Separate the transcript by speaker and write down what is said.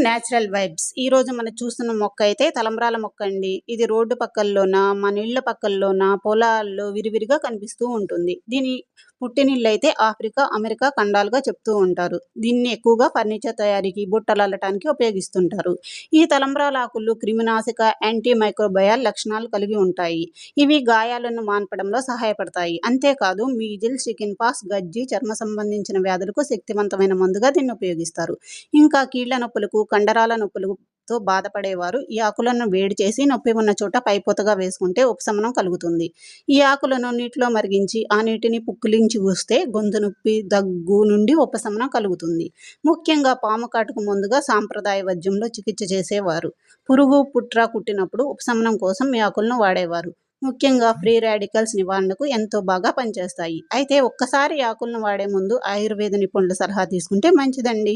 Speaker 1: Natural vibes. ఈరోజు మనం చూస్తున్న మొక్క అయితే తలంబ్రాల మొక్క అండి. ఇది రోడ్డు పక్కల్లోన, మన ఇళ్ళ పక్కల్లోన, పొలాల్లో విరివిరిగా కనిపిస్తూ ఉంటుంది. దీని పుట్టినిల్లయితే ఆఫ్రికా, అమెరికా ఖండాలుగా చెప్తూ ఉంటారు. దీన్ని ఎక్కువగా ఫర్నిచర్ తయారీకి, బుట్టలు అల్లటానికి ఉపయోగిస్తుంటారు. ఈ తలంబ్రాల ఆకులు క్రిమినాశక, యాంటీ మైక్రోబయల్ లక్షణాలు కలిగి ఉంటాయి. ఇవి గాయాలను మాన్పడంలో సహాయపడతాయి. అంతేకాదు మీజిల్స్, చికెన్ పాక్స్, గజ్జి, చర్మ సంబంధించిన వ్యాధులకు శక్తివంతమైన మందుగా దీన్ని ఉపయోగిస్తారు. ఇంకా కీళ్ల నొప్పులకు, కండరాల నొప్పులతో బాధపడేవారు ఈ ఆకులను వేడి చేసి నొప్పి ఉన్న చోట పైపోతగా వేసుకుంటే ఉపశమనం కలుగుతుంది. ఈ ఆకులను నీటిలో మరిగించి ఆ నీటిని పుక్కిలించి ఊస్తే గొంతు నొప్పి, దగ్గు నుండి ఉపశమనం కలుగుతుంది. ముఖ్యంగా పాము కాటుకు ముందుగా సాంప్రదాయ వైద్యంలో చికిత్స చేసేవారు. పురుగు, పుట్ర కుట్టినప్పుడు ఉపశమనం కోసం ఈ ఆకులను వాడేవారు. ముఖ్యంగా ఫ్రీ రాడికల్స్ నివారణకు ఎంతో బాగా పనిచేస్తాయి. అయితే ఒక్కసారి ఈ ఆకులను వాడే ముందు ఆయుర్వేద నిపుణుల సలహా తీసుకుంటే మంచిదండి.